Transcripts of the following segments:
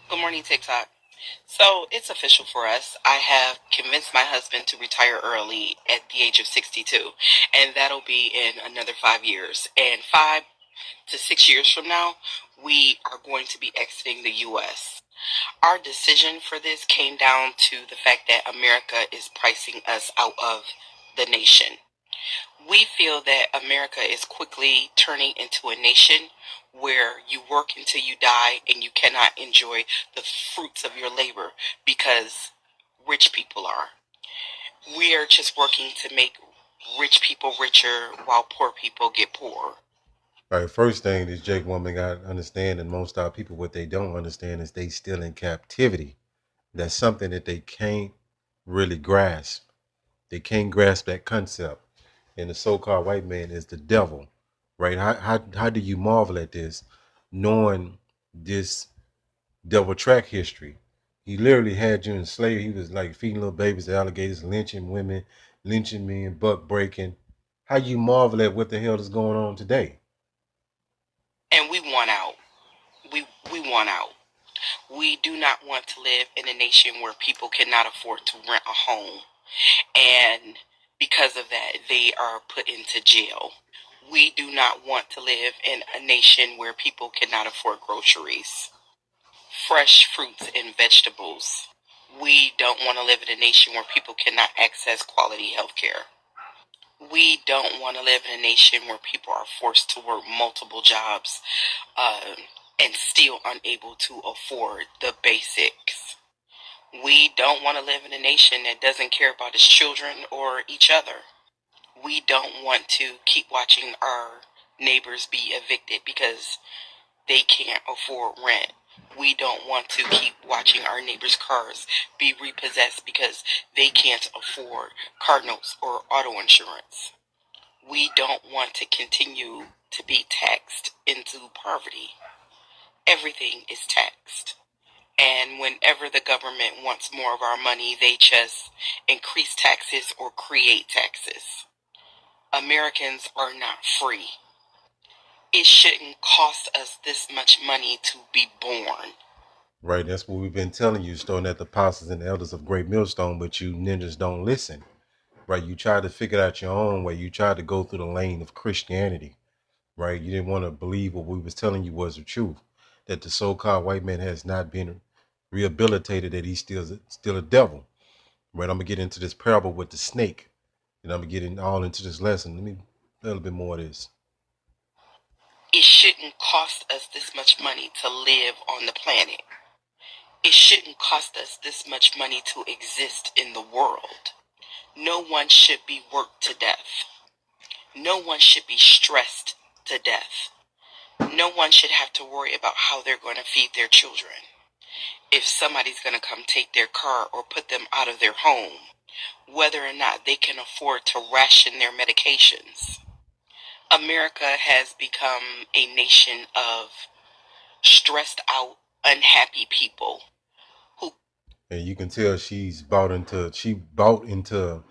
Good morning, TikTok. So it's official for us. I have convinced my husband to retire early at the age of 62, and that'll be in another 5 years. And 5 to 6 years from now, we are going to be exiting the U.S. Our decision for this came down to the fact that America is pricing us out of the nation. We feel that America is quickly turning into a nation where you work until you die and you cannot enjoy the fruits of your labor because rich people are. We are just working to make rich people richer while poor people get poorer. All right, first thing this Jake woman got to understand, and most of our people, what they don't understand is they still in captivity. That's something that they can't really grasp. They can't grasp that concept. And the so-called white man is the devil, right? How do you marvel at this, knowing this devil track history? He literally had you in slavery. He was like feeding little babies to alligators, lynching women, lynching men, buck breaking. How you marvel at what the hell is going on today? And we want out. We want out. We do not want to live in a nation where people cannot afford to rent a home. And because of that, they are put into jail. We do not want to live in a nation where people cannot afford groceries, fresh fruits, and vegetables. We don't want to live in a nation where people cannot access quality health care. We don't want to live in a nation where people are forced to work multiple jobs uh, and still unable to afford the basics. We don't want to live in a nation that doesn't care about its children or each other. We don't want to keep watching our neighbors be evicted because they can't afford rent. We don't want to keep watching our neighbors' cars be repossessed because they can't afford car notes or auto insurance. We don't want to continue to be taxed into poverty. Everything is taxed. And whenever the government wants more of our money, they just increase taxes or create taxes. Americans are not free. It shouldn't cost us this much money to be born. Right, that's what we've been telling you, starting at the apostles and the elders of Great Millstone, but you ninjas don't listen. Right, you try to figure out your own way. You tried to go through the lane of Christianity. Right, you didn't want to believe what we was telling you was the truth, that the so-called white man has not been rehabilitated, that he's still a devil. Right, I'm gonna get into this parable with the snake, and I'm gonna get all into this lesson. Let me a little bit more of this. It shouldn't cost us this much money to live on the planet. It shouldn't cost us this much money to exist in the world. No one should be worked to death. No one should be stressed to death. No one should have to worry about how they're going to feed their children. If somebody's going to come take their car or put them out of their home, whether or not they can afford to ration their medications. America has become a nation of stressed out, unhappy people who. And you can tell she bought into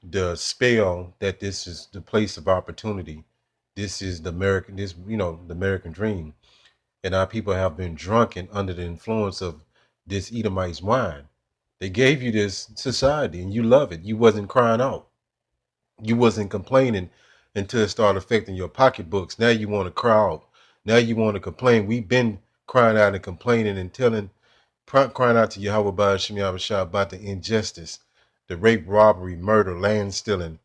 the spell that this is the place of opportunity. This is the American, this the American dream, and our people have been drunken under the influence of this Edomite's wine. They gave you this society, and you love it. You wasn't crying out. You wasn't complaining until it started affecting your pocketbooks. Now you want to cry out. Now you want to complain. We've been crying out and complaining and crying out to Yahweh Ba'ashim Yahushua about the injustice, the rape, robbery, murder, land stealing,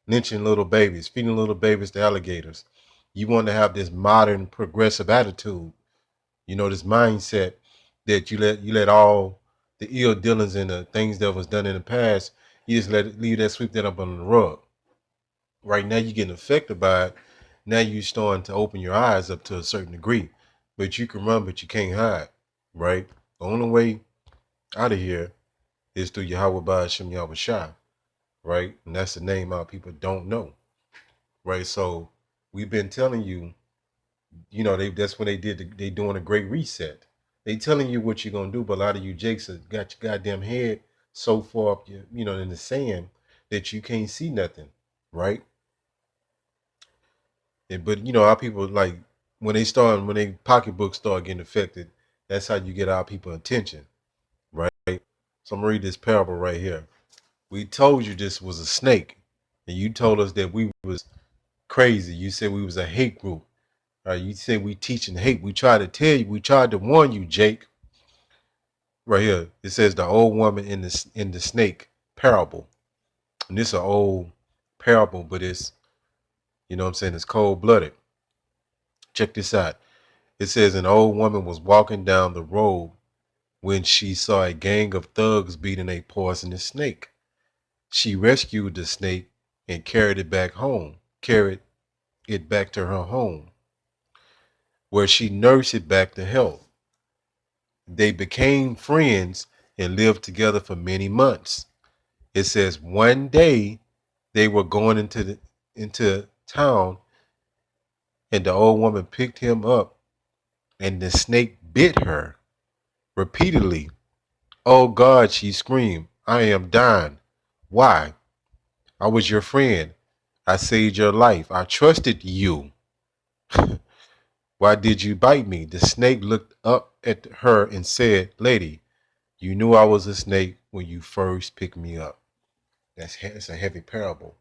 lynching little babies, feeding little babies to alligators. You want to have this modern progressive attitude, this mindset that you let all the ill dealings and the things that was done in the past, you just leave that, sweep that up under the rug. Right now you're getting affected by it. Now you starting to open your eyes up to a certain degree. But you can run, but you can't hide. Right? The only way out of here is through Yahweh Ba'ashim Yahushua, right? And that's the name our people don't know, right? So we've been telling you, that's when they doing a great reset. They telling you what you're gonna do, but a lot of you jakes have got your goddamn head so far up in the sand that you can't see nothing, right? But our people, like, when they pocketbooks start getting affected, That's how you get our people's attention, right? So I'm gonna read this parable right here. We told you this was a snake, and you told us that we was crazy. You said we was a hate group. You said we teaching hate. We tried to tell you, we tried to warn you, Jake. Right here, it says the old woman in the snake parable, and this is an old parable, but it's, you know what I'm saying, it's cold blooded. Check this out. It says an old woman was walking down the road when she saw a gang of thugs beating a poisonous snake. She rescued the snake and carried it back to her home, where she nursed it back to health. They became friends and lived together for many months. It says one day they were going into town, and the old woman picked him up, and the snake bit her repeatedly. Oh God, she screamed, I am dying. Why? I was your friend. I saved your life. I trusted you. Why did you bite me? The snake looked up at her and said, Lady, you knew I was a snake when you first picked me up. That's a heavy parable.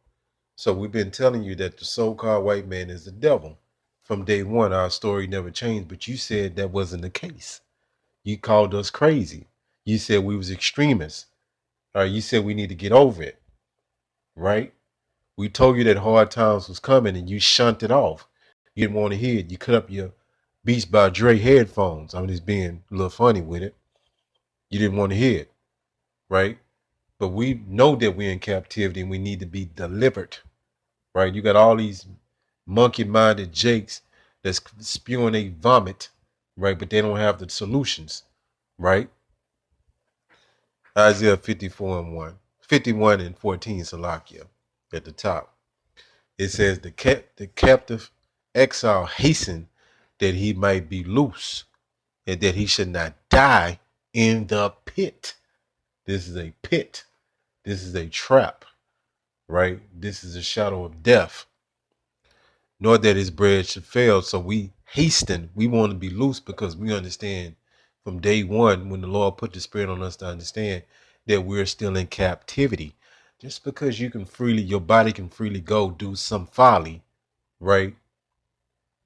So we've been telling you that the so-called white man is the devil. From day one, our story never changed, but you said that wasn't the case. You called us crazy. You said we was extremists. You said we need to get over it, right? We told you that hard times was coming and you shunted off. You didn't want to hear it. You cut up your Beats by Dre headphones. I'm just being a little funny with it. You didn't want to hear it, right? But we know that we're in captivity and we need to be delivered, right? You got all these monkey-minded jakes that's spewing a vomit, right? But they don't have the solutions, right? Isaiah 54 and 1, 51 and 14, Salakia at the top. It says the captive exile hastened that he might be loose and that he should not die in the pit. This is a pit. This is a trap, right? This is a shadow of death. Nor that his bread should fail. So we hasten. We want to be loose because we understand from day one when the Lord put the Spirit on us to understand that we're still in captivity. Just because you can freely, your body can freely go do some folly, right?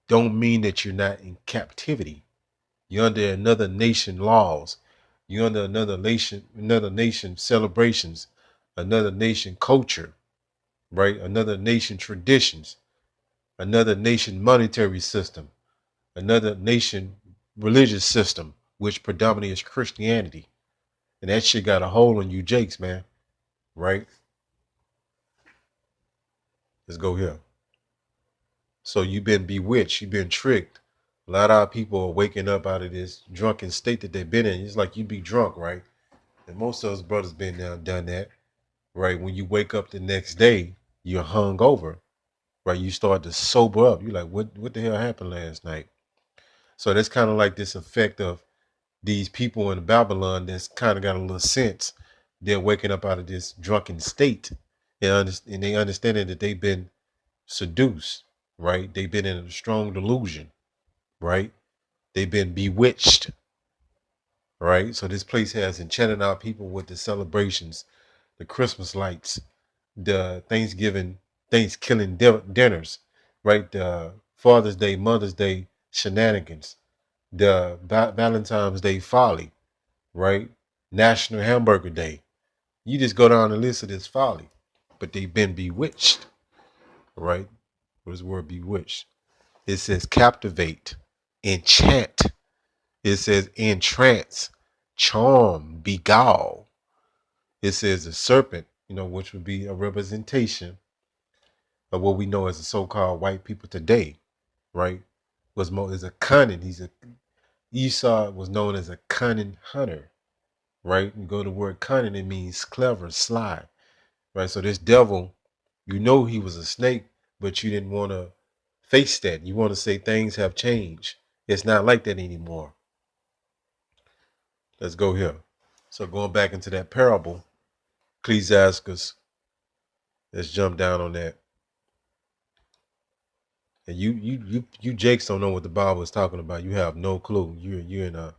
Don't mean that you're not in captivity. You're under another nation laws. You're under another nation celebrations, another nation culture, right? Another nation traditions, another nation monetary system, another nation religious system, which predominantly is Christianity. And that shit got a hold on you jakes, man. Right? Let's go here. So you've been bewitched, you've been tricked. A lot of our people are waking up out of this drunken state that they've been in. It's like you be drunk, right? And most of us brothers been down done that, right? When you wake up the next day, you're hung over, right? You start to sober up. You're like, what the hell happened last night? So that's kind of like this effect of these people in Babylon that's kind of got a little sense. They're waking up out of this drunken state and they understanding that they've been seduced, right? They've been in a strong delusion, right? They've been bewitched, right? So this place has enchanted our people with the celebrations, the Christmas lights, the Thanksgiving dinners, right? The Father's Day, Mother's Day shenanigans, the Valentine's Day folly, right? National Hamburger Day. You just go down the list of this folly, but they've been bewitched, right? What is the word bewitched? It says captivate, enchant. It says entrance, charm, beguile. It says the serpent, which would be a representation of what we know as the so-called white people today, right? Is a cunning. Esau was known as a cunning hunter, right? You go to the word cunning, it means clever, sly, right? So this devil, he was a snake, but you didn't want to face that. You want to say things have changed. It's not like that anymore. Let's go here. So going back into that parable, Ecclesiastes, let's jump down on that. And you Jakes don't know what the Bible is talking about. You have no clue. You're in a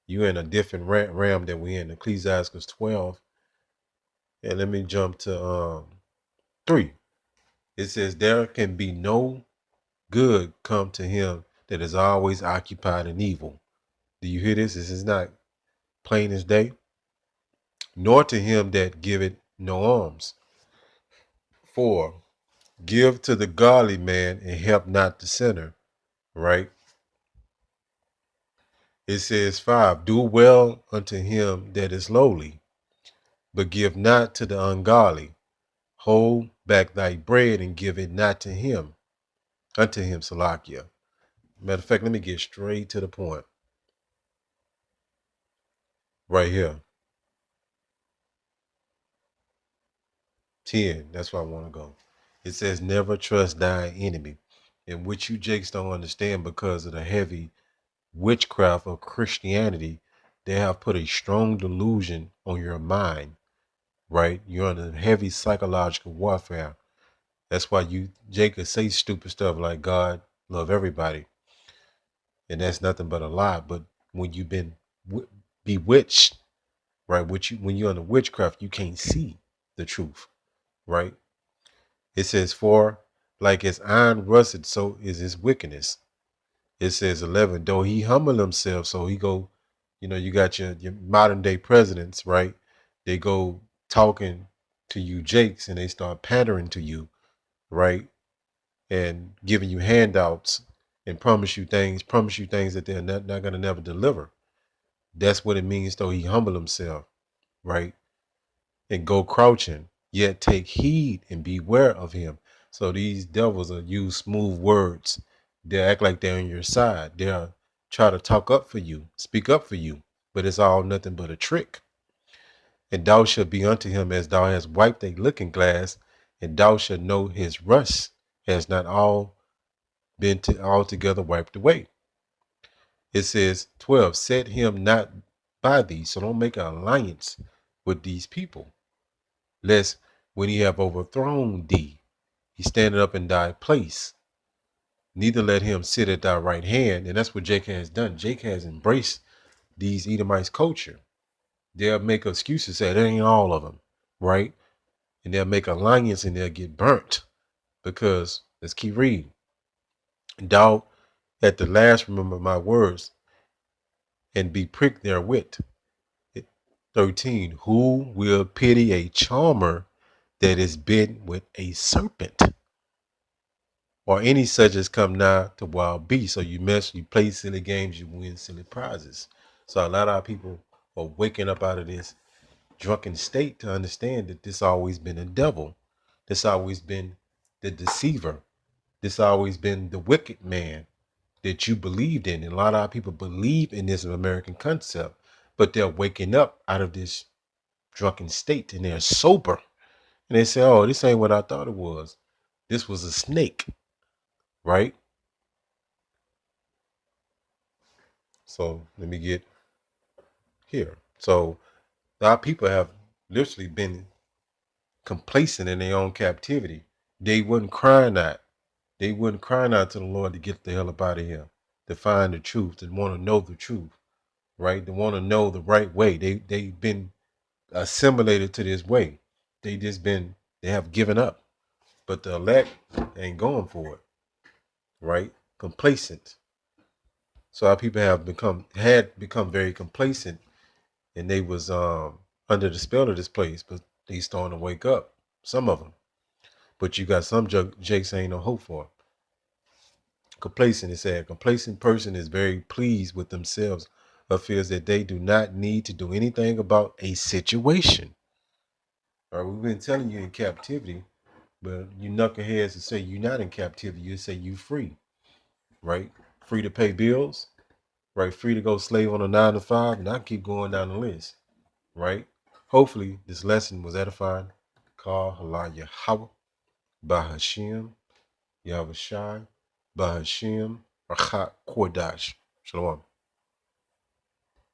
You in a different realm that we in. Ecclesiastes 12. And let me jump to 3. It says, there can be no good come to him that is always occupied in evil. Do you hear this? This is not plain as day. Nor to him that giveth no alms. 4. Give to the godly man and help not the sinner. Right? It says 5. Do well unto him that is lowly, but give not to the ungodly. Hold back thy bread and give it not to him, unto him, Salakia. Matter of fact, let me get straight to the point. Right here. 10. That's where I want to go. It says, never trust thine enemy. In which you jakes don't understand because of the heavy witchcraft of Christianity. They have put a strong delusion on your mind, right? You're under heavy psychological warfare. That's why you, Jacob, say stupid stuff like God love everybody. And that's nothing but a lie. But when you've been bewitched, right? When you're under witchcraft, you can't see the truth, right? It says, for like as iron rusted, so is his wickedness. It says 11, though he humble himself, so he go, you got your modern day presidents, right? They go talking to you jakes and they start pandering to you, right? And giving you handouts and promise you things that they're not going to never deliver. That's what it means, though he humble himself, right? And go crouching, yet take heed and beware of him. So these devils will use smooth words. They'll act like they're on your side. They'll try to talk up for you, speak up for you, but it's all nothing but a trick. And thou shalt be unto him as thou hast wiped a looking glass, and thou shalt know his rust has not all been altogether wiped away. It says 12, set him not by thee. So don't make an alliance with these people, lest when he have overthrown thee, he standeth up in thy place. Neither let him sit at thy right hand. And that's what Jake has done. Jake has embraced these Edomites culture. They'll make excuses, say that ain't all of them, right? And they'll make alliance and they'll get burnt because, let's keep reading. Thou at the last remember my words and be pricked therewith. 13. Who will pity a charmer that is bitten with a serpent, or any such as come nigh to wild beasts? So you play silly games, you win silly prizes. So a lot of our people are waking up out of this drunken state to understand that this always been a devil. This always been the deceiver. This always been the wicked man that you believed in. And a lot of our people believe in this American concept, but they're waking up out of this drunken state and they're sober. And they say, oh, this ain't what I thought it was. This was a snake, right? So let me get here. So our people have literally been complacent in their own captivity. They wouldn't cry out. They wouldn't cry out to the Lord to get the hell up out of here, to find the truth, to want to know the truth, right? They want to know the right way. They've been assimilated to this way. They have given up. But the elect ain't going for it, right? Complacent. So our people had become very complacent, and they was under the spell of this place, but they starting to wake up. Some of them, but you got some jakes ain't no hope for. Complacent, it said, a complacent person is very pleased with themselves, or feels that they do not need to do anything about a situation. All right, we've been telling you in captivity, but you knuckleheads to say you're not in captivity, you say you free, right? Free to pay bills, right? Free to go slave on a 9 to 5, and I keep going down the list, right? Hopefully this lesson was edifying. Call Halal Yahweh, Bahashim, Yahushai, Bahashim, Rachat Kodash. Shalom.